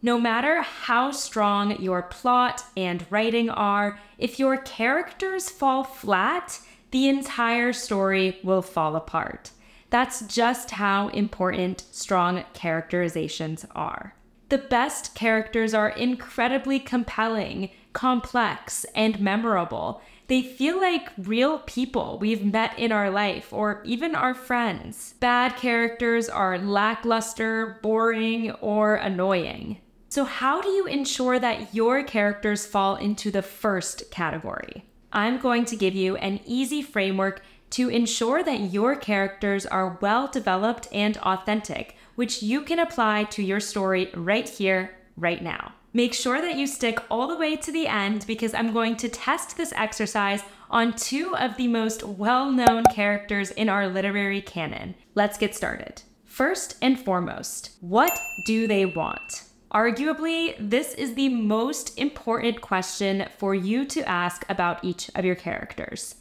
No matter how strong your plot and writing are, if your characters fall flat, the entire story will fall apart. That's just how important strong characterizations are. The best characters are incredibly compelling, complex, and memorable. They feel like real people we've met in our life or even our friends. Bad characters are lackluster, boring, or annoying. So how do you ensure that your characters fall into the first category? I'm going to give you an easy framework to ensure that your characters are well developed and authentic, which you can apply to your story right here, right now. Make sure that you stick all the way to the end because I'm going to test this exercise on two of the most well-known characters in our literary canon. Let's get started. First and foremost, what do they want? Arguably, this is the most important question for you to ask about each of your characters.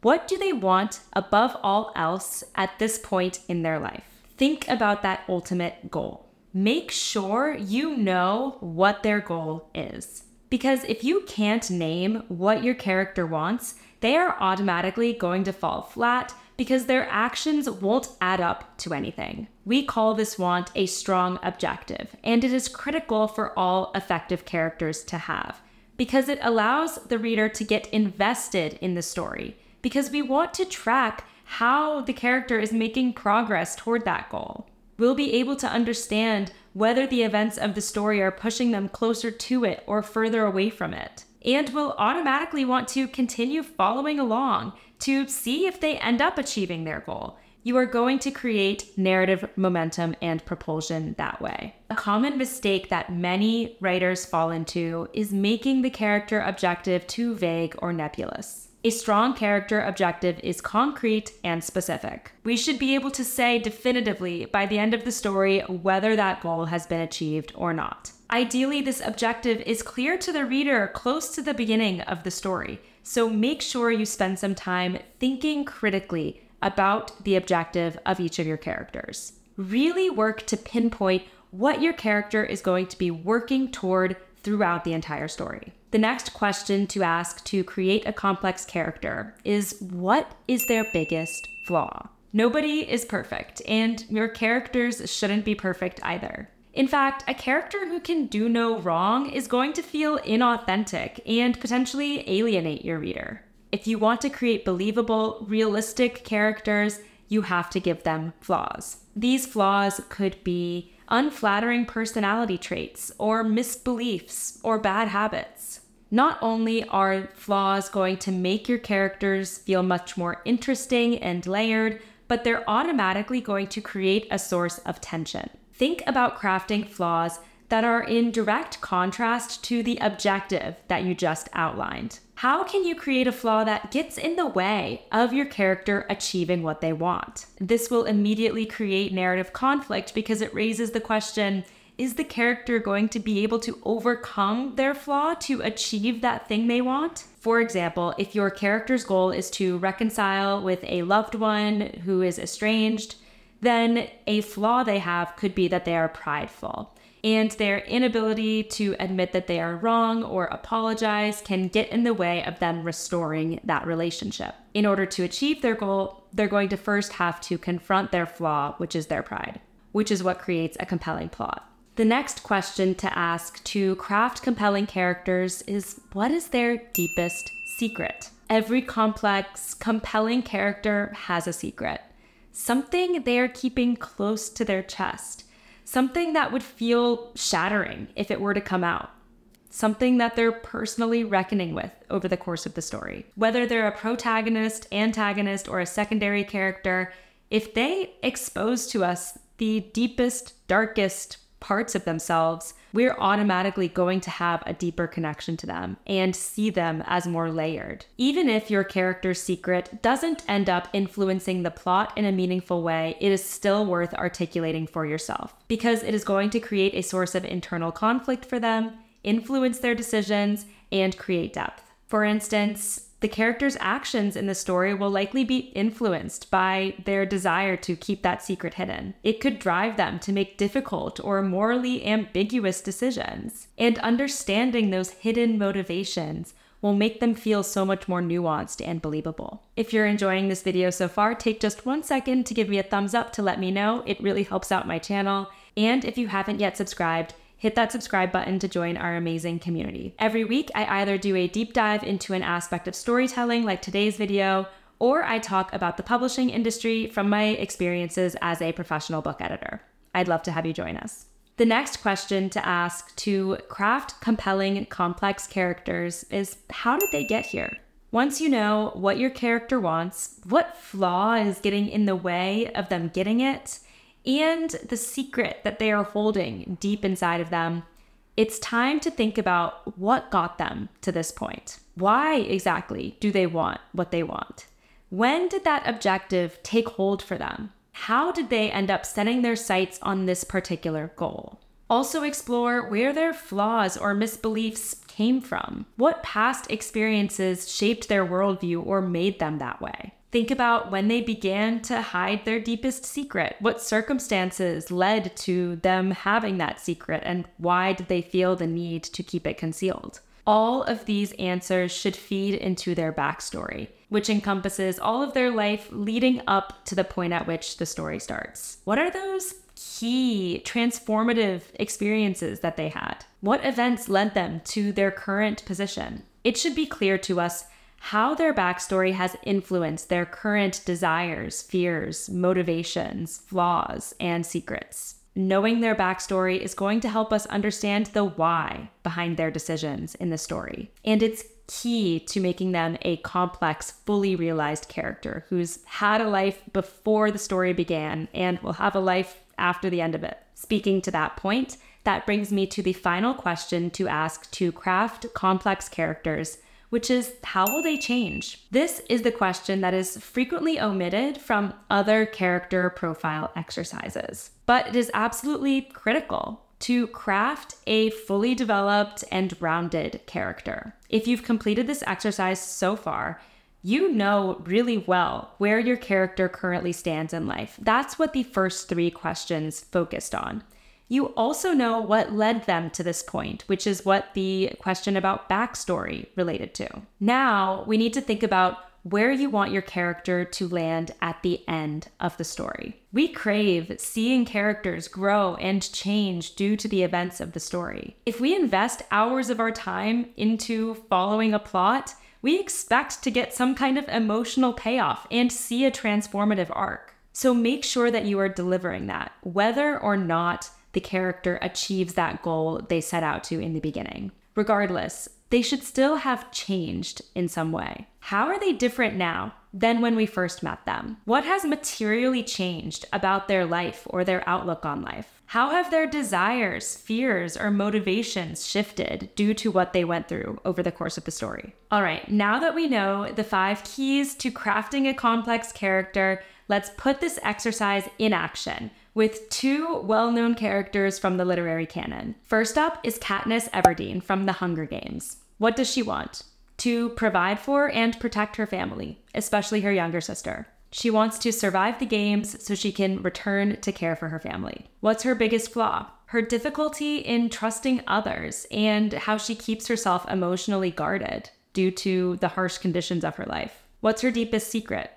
What do they want above all else at this point in their life? Think about that ultimate goal. Make sure you know what their goal is. Because if you can't name what your character wants, they are automatically going to fall flat because their actions won't add up to anything. We call this want a strong objective, and it is critical for all effective characters to have because it allows the reader to get invested in the story because we want to track how the character is making progress toward that goal. We'll be able to understand whether the events of the story are pushing them closer to it or further away from it. And we'll automatically want to continue following along to see if they end up achieving their goal. You are going to create narrative momentum and propulsion that way. A common mistake that many writers fall into is making the character objective too vague or nebulous. A strong character objective is concrete and specific. We should be able to say definitively by the end of the story whether that goal has been achieved or not. Ideally, this objective is clear to the reader close to the beginning of the story, so make sure you spend some time thinking critically about the objective of each of your characters. Really work to pinpoint what your character is going to be working toward throughout the entire story. The next question to ask to create a complex character is, what is their biggest flaw? Nobody is perfect, and your characters shouldn't be perfect either. In fact, a character who can do no wrong is going to feel inauthentic and potentially alienate your reader. If you want to create believable, realistic characters, you have to give them flaws. These flaws could be unflattering personality traits, or misbeliefs, or bad habits. Not only are flaws going to make your characters feel much more interesting and layered, but they're automatically going to create a source of tension. Think about crafting flaws that are in direct contrast to the objective that you just outlined. How can you create a flaw that gets in the way of your character achieving what they want? This will immediately create narrative conflict because it raises the question, is the character going to be able to overcome their flaw to achieve that thing they want? For example, if your character's goal is to reconcile with a loved one who is estranged, then a flaw they have could be that they are prideful. And their inability to admit that they are wrong or apologize can get in the way of them restoring that relationship. In order to achieve their goal, they're going to first have to confront their flaw, which is their pride, which is what creates a compelling plot. The next question to ask to craft compelling characters is, what is their deepest secret? Every complex, compelling character has a secret. Something they are keeping close to their chest. Something that would feel shattering if it were to come out. Something that they're personally reckoning with over the course of the story. Whether they're a protagonist, antagonist, or a secondary character, if they expose to us the deepest, darkest parts of themselves, we're automatically going to have a deeper connection to them and see them as more layered. Even if your character's secret doesn't end up influencing the plot in a meaningful way, it is still worth articulating for yourself because it is going to create a source of internal conflict for them, influence their decisions, and create depth. For instance, The character's actions in the story will likely be influenced by their desire to keep that secret hidden. It could drive them to make difficult or morally ambiguous decisions. And understanding those hidden motivations will make them feel so much more nuanced and believable. If you're enjoying this video so far, take just 1 second to give me a thumbs up to let me know. It really helps out my channel. And if you haven't yet subscribed, hit that subscribe button to join our amazing community. Every week, I either do a deep dive into an aspect of storytelling like today's video, or I talk about the publishing industry from my experiences as a professional book editor. I'd love to have you join us. The next question to ask to craft compelling, complex characters is, how did they get here? Once you know what your character wants, what flaw is getting in the way of them getting it, and the secret that they are holding deep inside of them, it's time to think about what got them to this point. Why exactly do they want what they want? When did that objective take hold for them? How did they end up setting their sights on this particular goal? Also explore where their flaws or misbeliefs came from. What past experiences shaped their worldview or made them that way? Think about when they began to hide their deepest secret. What circumstances led to them having that secret, and why did they feel the need to keep it concealed? All of these answers should feed into their backstory, which encompasses all of their life leading up to the point at which the story starts. What are those key transformative experiences that they had? What events led them to their current position? It should be clear to us how their backstory has influenced their current desires, fears, motivations, flaws, and secrets. Knowing their backstory is going to help us understand the why behind their decisions in the story. And it's key to making them a complex, fully realized character who's had a life before the story began and will have a life after the end of it. Speaking to that point, that brings me to the final question to ask to craft complex characters, which is, how will they change? This is the question that is frequently omitted from other character profile exercises, but it is absolutely critical to craft a fully developed and rounded character. If you've completed this exercise so far, you know really well where your character currently stands in life. That's what the first 3 questions focused on. You also know what led them to this point, which is what the question about backstory related to. Now, we need to think about where you want your character to land at the end of the story. We crave seeing characters grow and change due to the events of the story. If we invest hours of our time into following a plot, we expect to get some kind of emotional payoff and see a transformative arc. So make sure that you are delivering that, whether or not the character achieves that goal they set out to in the beginning. Regardless, they should still have changed in some way. How are they different now than when we first met them? What has materially changed about their life or their outlook on life? How have their desires, fears, or motivations shifted due to what they went through over the course of the story? All right, now that we know the 5 keys to crafting a complex character, let's put this exercise in action with 2 well-known characters from the literary canon. First up is Katniss Everdeen from The Hunger Games. What does she want? To provide for and protect her family, especially her younger sister. She wants to survive the games so she can return to care for her family. What's her biggest flaw? Her difficulty in trusting others and how she keeps herself emotionally guarded due to the harsh conditions of her life. What's her deepest secret?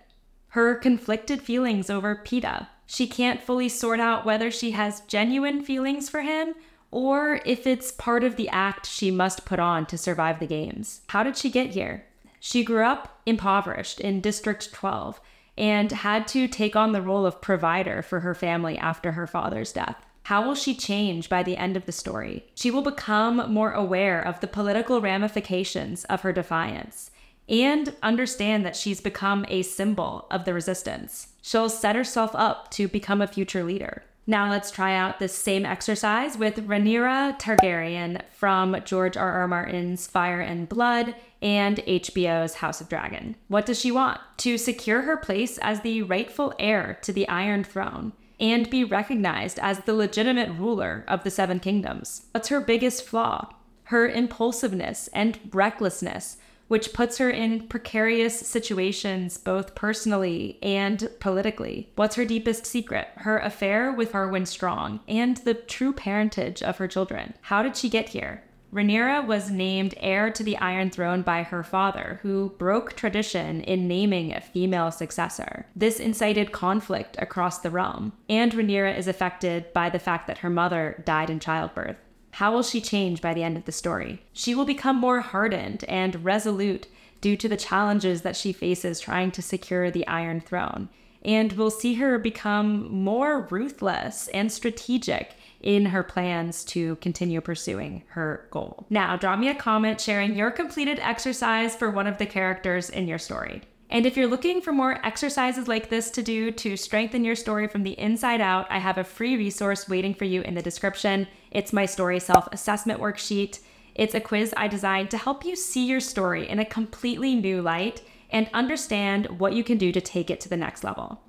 Her conflicted feelings over Peeta. She can't fully sort out whether she has genuine feelings for him or if it's part of the act she must put on to survive the games. How did she get here? She grew up impoverished in District 12 and had to take on the role of provider for her family after her father's death. How will she change by the end of the story? She will become more aware of the political ramifications of her defiance and understand that she's become a symbol of the resistance. She'll set herself up to become a future leader. Now let's try out this same exercise with Rhaenyra Targaryen from George R.R. Martin's Fire and Blood and HBO's House of Dragon. What does she want? To secure her place as the rightful heir to the Iron Throne and be recognized as the legitimate ruler of the Seven Kingdoms. What's her biggest flaw? Her impulsiveness and recklessness which puts her in precarious situations both personally and politically. What's her deepest secret? Her affair with Harwin Strong and the true parentage of her children. How did she get here? Rhaenyra was named heir to the Iron Throne by her father, who broke tradition in naming a female successor. This incited conflict across the realm, and Rhaenyra is affected by the fact that her mother died in childbirth. How will she change by the end of the story? She will become more hardened and resolute due to the challenges that she faces trying to secure the Iron Throne, and we'll see her become more ruthless and strategic in her plans to continue pursuing her goal. Now, drop me a comment sharing your completed exercise for one of the characters in your story. And if you're looking for more exercises like this to do to strengthen your story from the inside out, I have a free resource waiting for you in the description. It's my story self-assessment worksheet. It's a quiz I designed to help you see your story in a completely new light and understand what you can do to take it to the next level.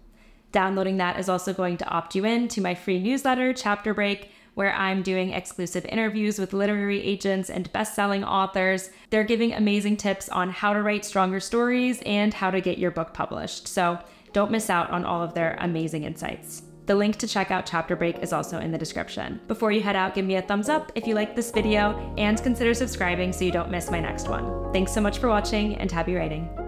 Downloading that is also going to opt you in to my free newsletter, Chapter Break, where I'm doing exclusive interviews with literary agents and best-selling authors. They're giving amazing tips on how to write stronger stories and how to get your book published. So don't miss out on all of their amazing insights. The link to check out Chapter Break is also in the description. Before you head out, give me a thumbs up if you like this video and consider subscribing so you don't miss my next one. Thanks so much for watching and happy writing.